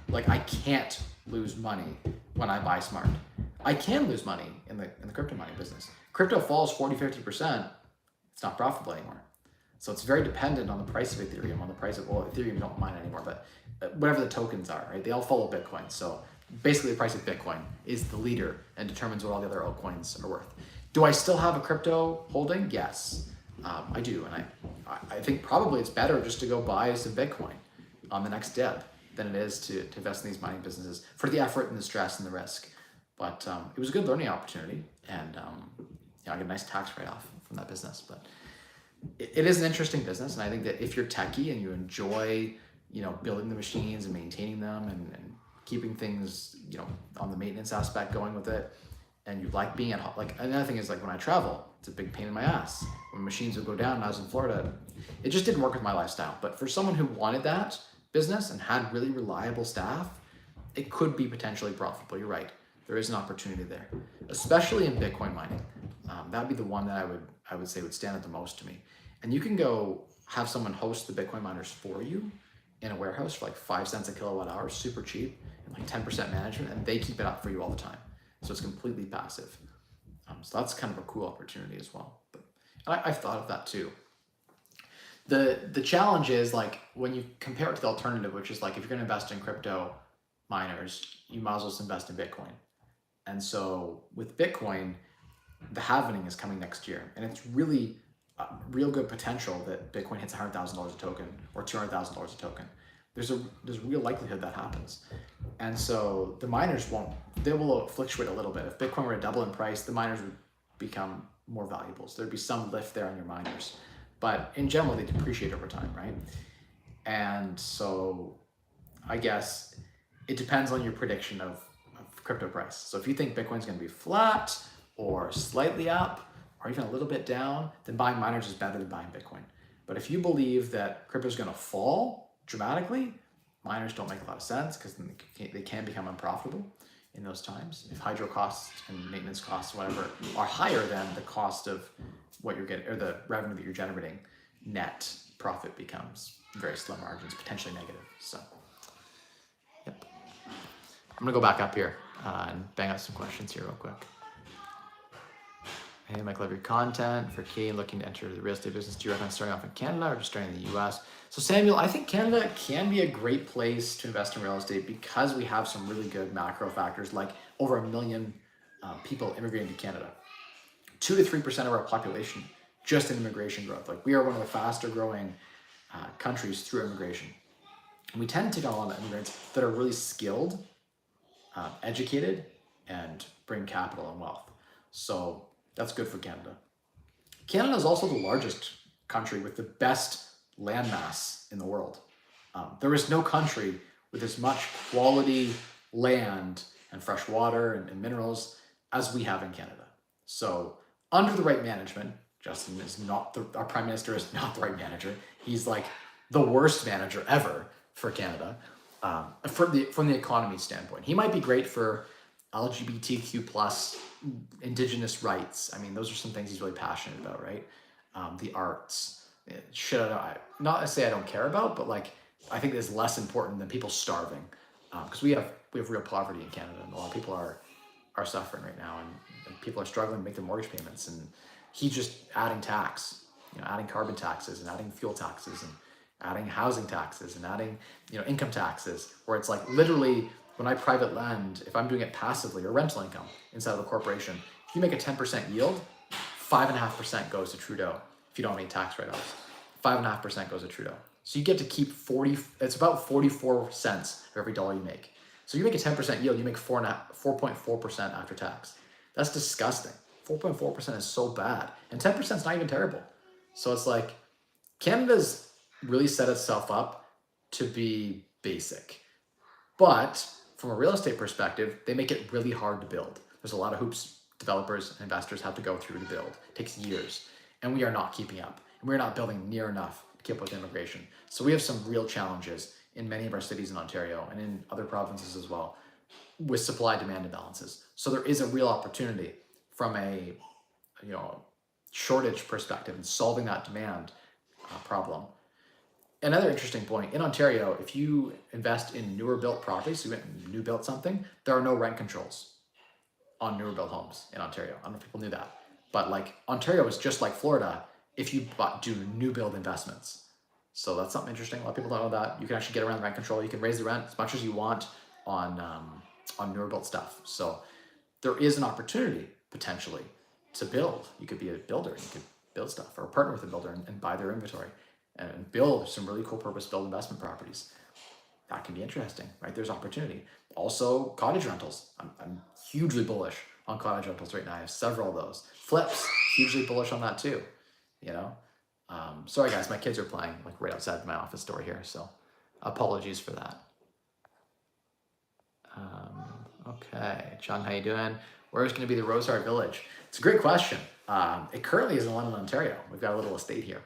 Like I can't lose money when I buy smart. I can lose money in the crypto mining business. Crypto falls 40-50%, it's not profitable anymore. So it's very dependent on the price of Ethereum, on the price of, Ethereum don't mine anymore, but whatever the tokens are, right? They all follow Bitcoin. So basically the price of Bitcoin is the leader and determines what all the other altcoins are worth. Do I still have a crypto holding? Yes, I do. And I think probably it's better just to go buy some Bitcoin on the next dip than it is to invest in these mining businesses for the effort and the stress and the risk. But it was a good learning opportunity, and I get a nice tax write-off from that business. But it is an interesting business, and I think that if you're techie and you enjoy, building the machines and maintaining them and keeping things, on the maintenance aspect going with it, and you like being at home. Like, another thing is, like, when I travel, it's a big pain in my ass. When machines would go down and I was in Florida, it just didn't work with my lifestyle. But for someone who wanted that business and had really reliable staff, it could be potentially profitable. You're right. There is an opportunity there, especially in Bitcoin mining. That'd be the one that I would say would stand out the most to me. And you can go have someone host the Bitcoin miners for you in a warehouse for like 5 cents a kilowatt hour, super cheap, and like 10% management, and they keep it up for you all the time. So it's completely passive. So that's kind of a cool opportunity as well. But I've thought of that too. The challenge is, like, when you compare it to the alternative, which is like, if you're going to invest in crypto miners, you might as well invest in Bitcoin. And so with Bitcoin, the halving is coming next year, and it's really real good potential that Bitcoin hits $100,000 a token or $200,000 a token. There's a real likelihood that happens. And so the miners they will fluctuate a little bit. If Bitcoin were to double in price, the miners would become more valuable. So there'd be some lift there on your miners. But in general, they depreciate over time, right? And so I guess it depends on your prediction of crypto price. So if you think Bitcoin's going to be flat or slightly up or even a little bit down, then buying miners is better than buying Bitcoin. But if you believe that crypto is going to fall dramatically, miners don't make a lot of sense, because they can become unprofitable in those times. If hydro costs and maintenance costs, whatever, are higher than the cost of what you're getting, or the revenue that you're generating, net profit becomes very slim margins, potentially negative. So, yep. I'm gonna go back up here and bang out some questions here real quick. Hey, Mike, love your content. For Canadian looking to enter the real estate business, do you recommend starting off in Canada or just starting in the US? So Samuel, I think Canada can be a great place to invest in real estate because we have some really good macro factors, like over 1 million people immigrating to Canada. 2 to 3% of our population just in immigration growth. Like, we are one of the faster growing countries through immigration. And we tend to take on a lot of immigrants that are really skilled, educated, and bring capital and wealth. So that's good for Canada. Canada is also the largest country with the best landmass in the world. There is no country with as much quality land and fresh water and minerals as we have in Canada. So under the right management, Justin is not our Prime Minister is not the right manager. He's like the worst manager ever for Canada, from the economy standpoint. He might be great for LGBTQ plus Indigenous rights. I mean, those are some things he's really passionate about, right? The arts. Not to say I don't care about, but like, I think it's less important than people starving, because we have real poverty in Canada, and a lot of people are suffering right now, and people are struggling to make their mortgage payments. And he's just adding tax, adding carbon taxes and adding fuel taxes and adding housing taxes and adding income taxes, where it's like, literally, when I private lend, if I'm doing it passively or rental income inside of a corporation, if you make a 10% yield, 5.5% goes to Trudeau. If you don't have any tax write-offs, 5.5% goes to Trudeau. So you get to keep it's about 44 cents for every dollar you make. So you make a 10% yield, you make 4.4% after tax. That's disgusting. 4.4% is so bad. And 10% is not even terrible. So it's like, Canada's really set itself up to be basic. But from a real estate perspective, they make it really hard to build. There's a lot of hoops developers and investors have to go through to build. It takes years. And we are not keeping up. And we're not building near enough to keep up with immigration. So we have some real challenges in many of our cities in Ontario and in other provinces as well with supply-demand imbalances. So there is a real opportunity from a shortage perspective in solving that demand problem. Another interesting point, in Ontario, if you invest in newer built properties, so you new built something, there are no rent controls on newer built homes in Ontario. I don't know if people knew that. But like, Ontario is just like Florida if you do new build investments. So that's something interesting. A lot of people don't know that. You can actually get around rent control. You can raise the rent as much as you want on newer built stuff. So there is an opportunity potentially to build. You could be a builder. You could build stuff, or partner with a builder and buy their inventory and build some really cool purpose-built investment properties. that can be interesting, right? There's opportunity. Also, cottage rentals. I'm hugely bullish on cottage rentals right now. I have several of those. Flips, hugely bullish on that too, you know? Sorry guys, my kids are playing like right outside my office door here, so apologies for that. Okay, Chung, how you doing? Where is going to be the Rosehart Village? It's a great question. It currently is in London, Ontario. We've got a little estate here,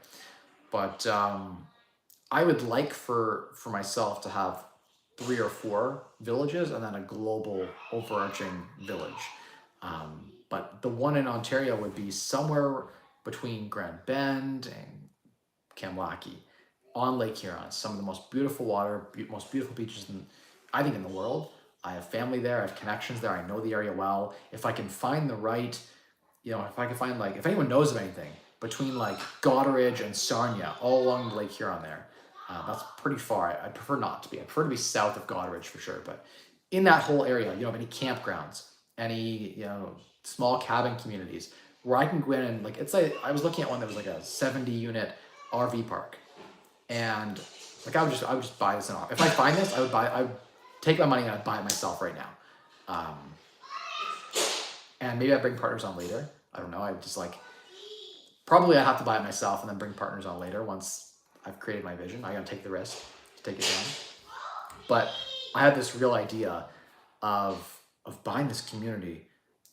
but I would like for myself to have 3 or 4 villages and then a global overarching village. But the one in Ontario would be somewhere between Grand Bend and Kamlaki on Lake Huron. Some of the most beautiful water, most beautiful beaches I think in the world. I have family there. I have connections there. I know the area well. If I can find the right, if I can find like, if anyone knows of anything between like Goderich and Sarnia, all along the Lake Huron there, that's pretty far. I prefer not to be. I prefer to be south of Goderich for sure. But in that whole area, you have any campgrounds, any small cabin communities where I can go in and like it's like I was looking at one that was like a 70-unit RV park, and like I would just buy this. If I find this, I would take my money and I'd buy it myself right now. And maybe I bring partners on later. I don't know. I just like probably I have to buy it myself and then bring partners on later once I've created my vision. I gotta take the risk to take it down. But I had this real idea of buying this community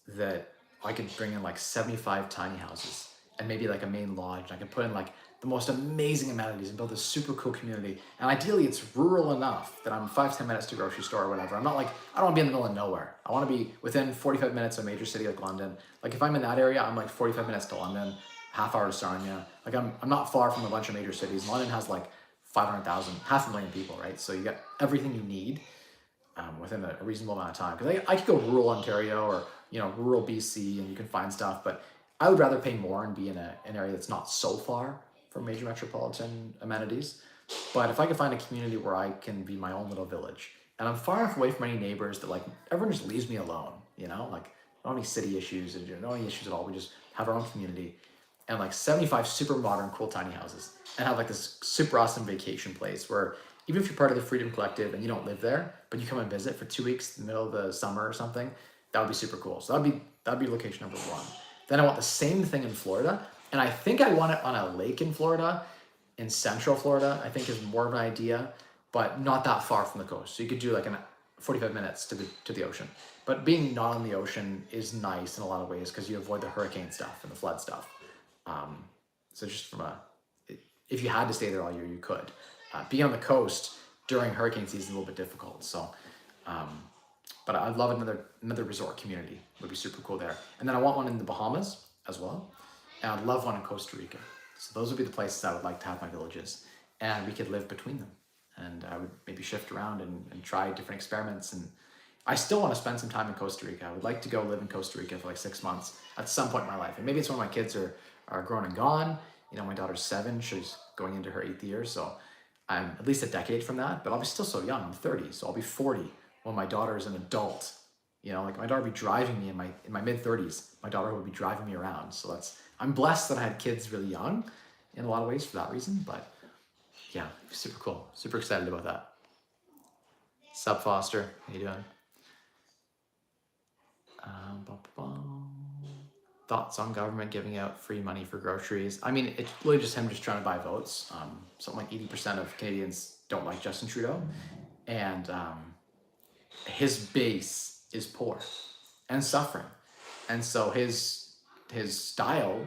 that I could bring in like 75 tiny houses and maybe like a main lodge. And I could put in like the most amazing amenities and build a super cool community. And ideally it's rural enough that I'm 5-10 minutes to grocery store or whatever. I'm not like, I don't want to be in the middle of nowhere. I want to be within 45 minutes of a major city like London. Like if I'm in that area, I'm like 45 minutes to London, half hour to Sarnia. Like I'm not far from a bunch of major cities. London has like 500,000, 500,000 people, right? So you get everything you need within a reasonable amount of time. Because I could go rural Ontario or rural BC and you can find stuff, but I would rather pay more and be in an area that's not so far from major metropolitan amenities. But if I could find a community where I can be my own little village and I'm far enough away from any neighbors that like everyone just leaves me alone, like I don't have any city issues and no any issues at all. We just have our own community and like 75 super modern, cool tiny houses and have like this super awesome vacation place where even if you're part of the Freedom Collective and you don't live there, but you come and visit for 2 weeks in the middle of the summer or something, that would be super cool. So that'd be location number 1. Then I want the same thing in Florida. And I think I want it on a lake in Florida, in central Florida, I think is more of an idea, but not that far from the coast. So you could do like 45 minutes to the ocean. But being not on the ocean is nice in a lot of ways because you avoid the hurricane stuff and the flood stuff. So just if you had to stay there all year, you could. Being on the coast during hurricane season is a little bit difficult. So, but I'd love another resort community. Would be super cool there. And then I want one in the Bahamas as well. And I'd love one in Costa Rica. So those would be the places I would like to have my villages. And we could live between them. And I would maybe shift around and try different experiments. And I still want to spend some time in Costa Rica. I would like to go live in Costa Rica for like 6 months at some point in my life. And maybe it's when my kids are grown and gone. My daughter's 7. She's going into her 8th year. So I'm at least a decade from that. But I'll be still so young. I'm 30. So I'll be 40 when my daughter is an adult. Like my daughter would be driving me in my mid-30s. My daughter would be driving me around. So I'm blessed that I had kids really young in a lot of ways for that reason, but yeah, super cool. Super excited about that. Sup, Foster? How you doing? Thoughts on government giving out free money for groceries? I mean, it's really just him just trying to buy votes. Something like 80% of Canadians don't like Justin Trudeau, and his base is poor and suffering. And so his style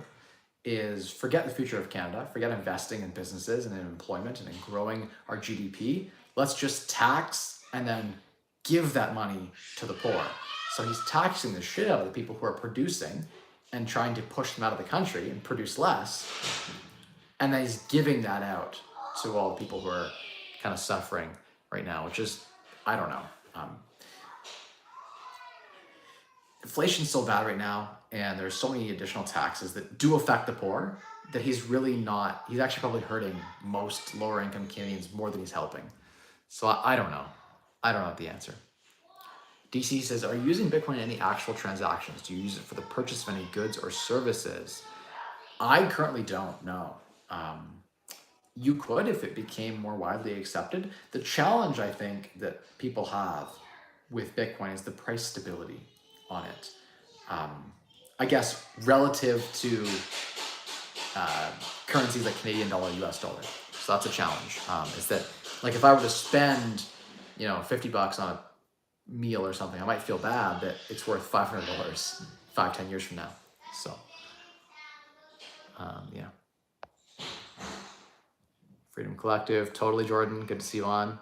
is forget the future of Canada, forget investing in businesses and in employment and in growing our GDP. Let's just tax and then give that money to the poor. So he's taxing the shit out of the people who are producing and trying to push them out of the country and produce less. And then he's giving that out to all the people who are kind of suffering right now, which is, I don't know. Inflation's so bad right now, and there's so many additional taxes that do affect the poor that he's actually probably hurting most lower income Canadians more than he's helping. So I don't know. I don't know the answer. DC says, are you using Bitcoin in any actual transactions? Do you use it for the purchase of any goods or services? I currently don't, no. you could if it became more widely accepted. The challenge I think that people have with Bitcoin is the price stability on it. I guess relative to currencies like Canadian dollar, US dollar. So that's a challenge. Is that like if I were to spend, $50 on a meal or something, I might feel bad that it's worth $500 5-10 years from now. So yeah. Freedom Collective, totally, Jordan. Good to see you on.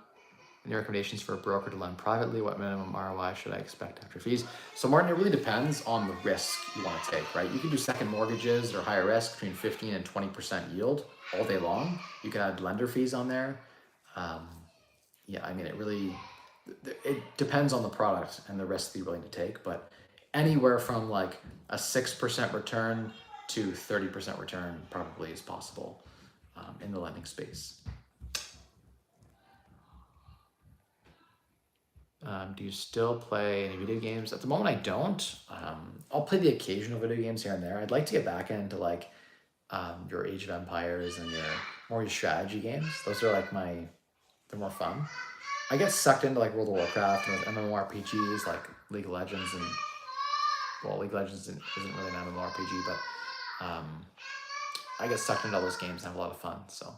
Any recommendations for a broker to lend privately? What minimum ROI should I expect after fees? So Martin, it really depends on the risk you want to take, right? You can do second mortgages that are higher risk, between 15 and 20% yield all day long. You can add lender fees on there. Yeah, I mean, it depends on the product and the risk that you're willing to take, but anywhere from like a 6% return to 30% return probably is possible in the lending space. Do you still play any video games? At the moment, I don't. I'll play the occasional video games here and there. I'd like to get back into like your Age of Empires and your strategy games. Those are like they're more fun. I get sucked into like World of Warcraft and MMORPGs like League of Legends League of Legends isn't really an MMORPG, but I get sucked into all those games and have a lot of fun. So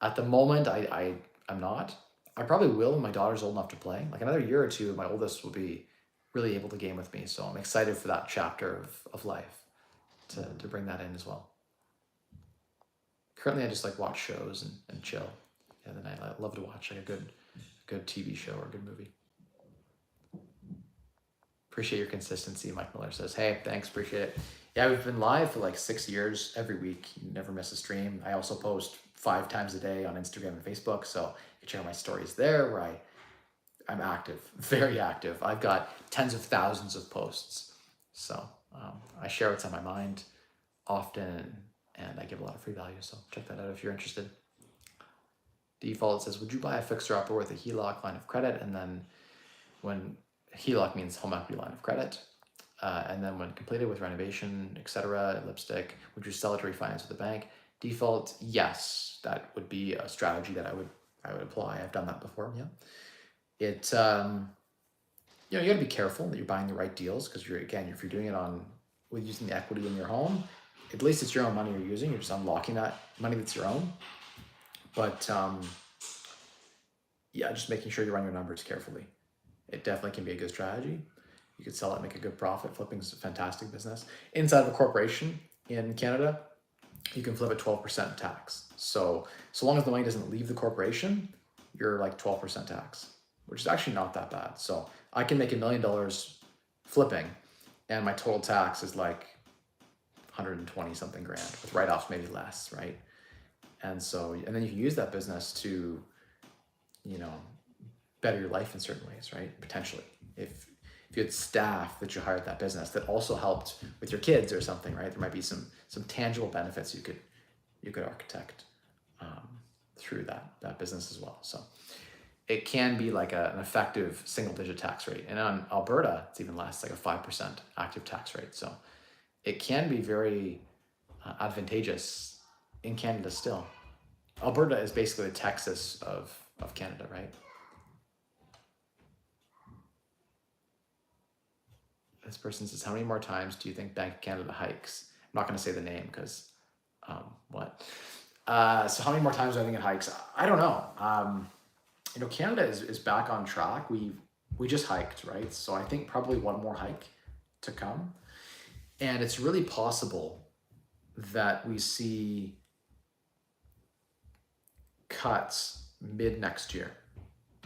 at the moment, I'm not. I probably will when my daughter's old enough to play. Like another year or two, my oldest will be really able to game with me. So I'm excited for that chapter of life to bring that in as well. Currently, I just like watch shows and chill. Yeah, then I love to watch like a good TV show or a good movie. Appreciate your consistency, Mike Miller says. Hey, thanks, appreciate it. Yeah, we've been live for like 6 years every week. You never miss a stream. I also post 5 times a day on Instagram and Facebook. So you check out my stories there where I'm active, very active. I've got tens of thousands of posts. So I share what's on my mind often and I give a lot of free value. So check that out if you're interested. Default says, would you buy a fixer upper with a HELOC line of credit? And then when HELOC means home equity line of credit. And then when completed with renovation, etc., lipstick, would you sell it to refinance with the bank? Default, yes, that would be a strategy that I would apply. I've done that before. Yeah, it you got to be careful that you're buying the right deals because if you're doing it with using the equity in your home, at least it's your own money you're using. You're just unlocking that money that's your own. But yeah, just making sure you run your numbers carefully. It definitely can be a good strategy. You could sell it, make a good profit. Flipping is a fantastic business. Inside of a corporation in Canada, you can flip at 12% tax. So long as the money doesn't leave the corporation, you're like 12% tax, which is actually not that bad. So I can make $1 million flipping and my total tax is like 120 something grand with write-offs maybe less, right? And then you can use that business to, better your life in certain ways, right? Potentially. If you had staff that you hired at that business that also helped with your kids or something, right? There might be some tangible benefits you could architect through that business as well. So it can be like an effective single-digit tax rate. And on Alberta, it's even less, like a 5% active tax rate. So it can be very advantageous in Canada still. Alberta is basically the Texas of Canada, right? This person says, how many more times do you think Bank of Canada hikes? I'm not going to say the name because what? So how many more times do I think it hikes? I don't know. Canada is back on track. We just hiked, right? So I think probably one more hike to come. And it's really possible that we see cuts mid next year.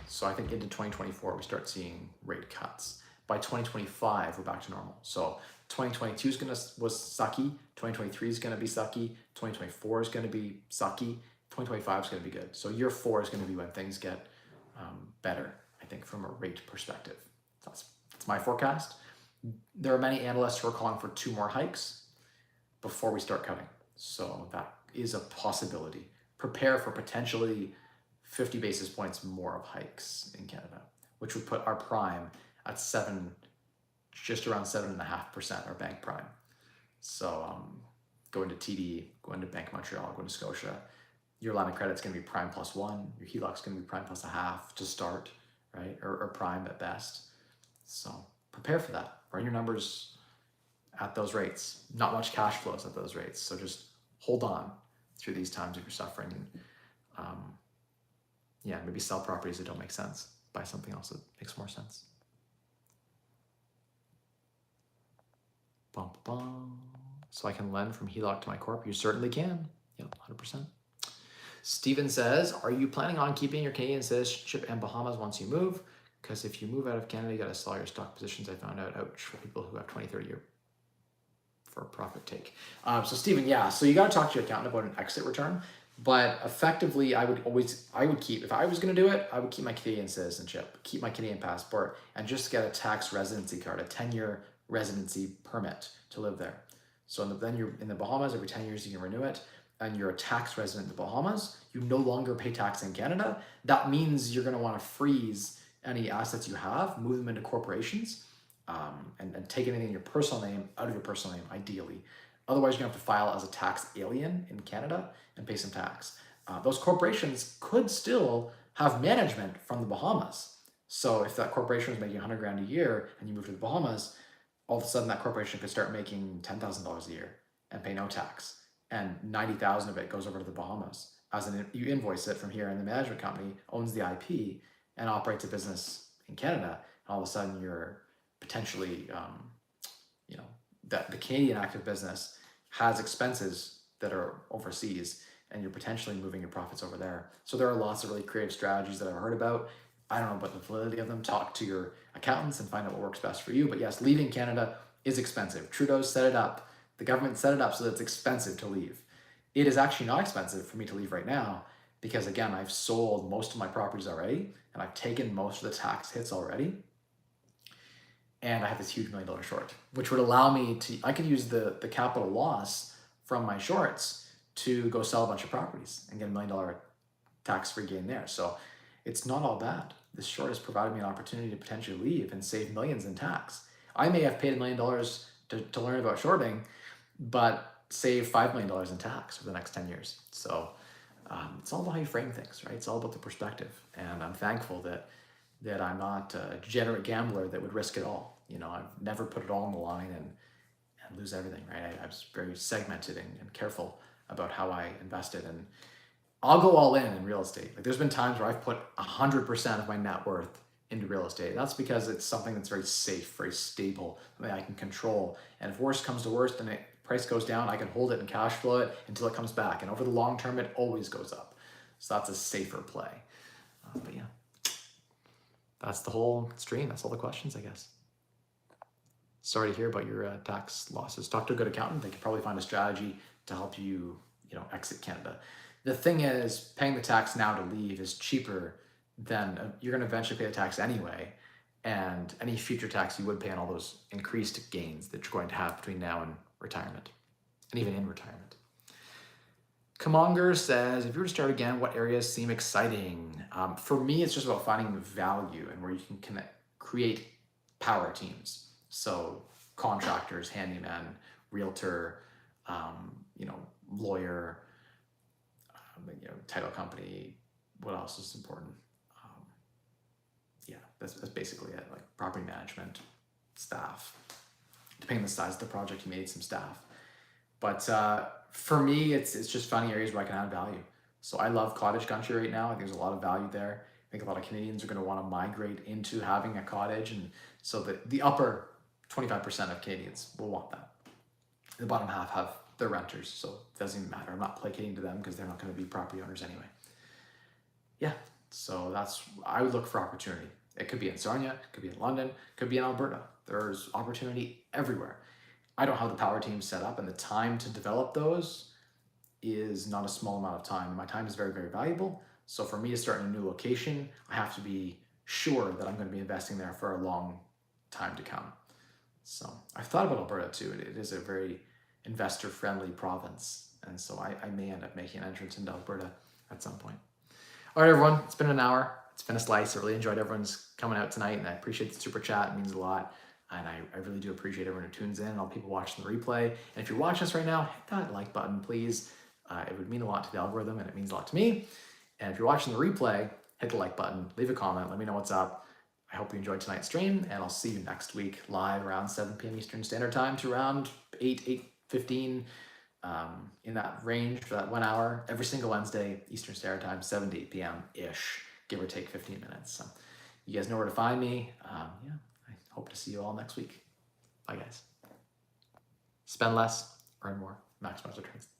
So I think into 2024, we start seeing rate cuts. By 2025, we're back to normal. So 2022 was sucky. 2023 is going to be sucky. 2024 is going to be sucky. 2025 is going to be good. So year 4 is going to be when things get better, I think, from a rate perspective. That's my forecast. There are many analysts who are calling for 2 more hikes before we start cutting. So that is a possibility. Prepare for potentially 50 basis points more of hikes in Canada, which would put our prime at just around 7.5%, our bank prime. So going to TD, going to Bank of Montreal, going to Scotia, your line of credit's going to be prime plus 1. Your HELOC's going to be prime plus a half to start, right? Or prime at best. So prepare for that. Run your numbers at those rates. Not much cash flows at those rates. So just hold on through these times if you're suffering. And yeah, maybe sell properties that don't make sense. Buy something else that makes more sense. Bum, bum. So I can lend from HELOC to my corp? You certainly can. Yep, 100%. Steven says, are you planning on keeping your Canadian citizenship and Bahamas once you move? Because if you move out of Canada, you got to sell your stock positions. I found out, ouch, for people who have 20, 30 year for a profit take. So Steven, yeah, so you got to talk to your accountant about an exit return. But effectively, I would keep, if I was going to do it, I would keep my Canadian citizenship, keep my Canadian passport, and just get a tax residency card, a 10-year residency permit to live there. So then you're in the Bahamas, every 10 years you can renew it, and you're a tax resident in the Bahamas. You no longer pay tax in Canada. That means you're going to want to freeze any assets you have, move them into corporations, and take anything in your personal name out of your personal name, ideally. Otherwise, you're going to have to file as a tax alien in Canada and pay some tax. Those corporations could still have management from the Bahamas. So if that corporation was making 100 grand a year and you move to the Bahamas, all of a sudden that corporation could start making $10,000 a year and pay no tax. And 90,000 of it goes over to the Bahamas. You invoice it from here, and the management company owns the IP and operates a business in Canada. And all of a sudden you're potentially, that the Canadian active business has expenses that are overseas, and you're potentially moving your profits over there. So there are lots of really creative strategies that I've heard about. I don't know about the validity of them. Talk to your accountants and find out what works best for you. But yes, leaving Canada is expensive. Trudeau set it up. The government set it up so that it's expensive to leave. It is actually not expensive for me to leave right now because, again, I've sold most of my properties already and I've taken most of the tax hits already. And I have this huge $1 million short, which would allow me to, I could use the capital loss from my shorts to go sell a bunch of properties and get $1 million tax-free gain there. So it's not all bad. This short has provided me an opportunity to potentially leave and save millions in tax. I may have paid $1 million to learn about shorting, but save $5 million in tax for the next 10 years. So it's all about how you frame things, right? It's all about the perspective. And I'm thankful that I'm not a degenerate gambler that would risk it all. I've never put it all on the line and lose everything, right? I was very segmented and careful about how I invested. And I'll go all in real estate. Like there's been times where I've put 100% of my net worth into real estate. That's because it's something that's very safe, very stable, something I can control. And if worst comes to worst and the price goes down, I can hold it and cash flow it until it comes back. And over the long term, it always goes up. So that's a safer play. But yeah, that's the whole stream. That's all the questions, I guess. Sorry to hear about your tax losses. Talk to a good accountant. They can probably find a strategy to help you, exit Canada. The thing is, paying the tax now to leave is cheaper than you're going to eventually pay the tax anyway. And any future tax you would pay on all those increased gains that you're going to have between now and retirement, and even in retirement. Kamonger says, if you were to start again, what areas seem exciting? For me, it's just about finding value and where you can create power teams. So contractors, handyman, realtor, lawyer, title company. What else is important? That's basically it. Like property management, staff. Depending on the size of the project, you may need some staff. But for me, it's just finding areas where I can add value. So I love cottage country right now. I think there's a lot of value there. I think a lot of Canadians are going to want to migrate into having a cottage, and so the upper 25% of Canadians will want that. The bottom half have their renters, so it doesn't even matter. I'm not placating to them because they're not going to be property owners anyway. Yeah, so I would look for opportunity. It could be in Sarnia, it could be in London, it could be in Alberta. There's opportunity everywhere. I don't have the power team set up, and the time to develop those is not a small amount of time. My time is very, very valuable. So for me to start in a new location, I have to be sure that I'm going to be investing there for a long time to come. So I've thought about Alberta too. It is a very investor-friendly province. And so I may end up making an entrance into Alberta at some point. All right, everyone, it's been an hour. It's been a slice. I really enjoyed everyone's coming out tonight, and I appreciate the super chat. It means a lot. And I really do appreciate everyone who tunes in and all people watching the replay. And if you're watching us right now, hit that like button, please. It would mean a lot to the algorithm, and it means a lot to me. And if you're watching the replay, hit the like button, leave a comment, let me know what's up. I hope you enjoyed tonight's stream, and I'll see you next week live around 7 p.m. Eastern Standard Time to around 8:15, in that range for that 1 hour every single Wednesday, Eastern Standard Time, 7 to 8 p.m.-ish, give or take 15 minutes. So you guys know where to find me. Yeah, I hope to see you all next week. Bye, guys. Spend less, earn more, maximize returns.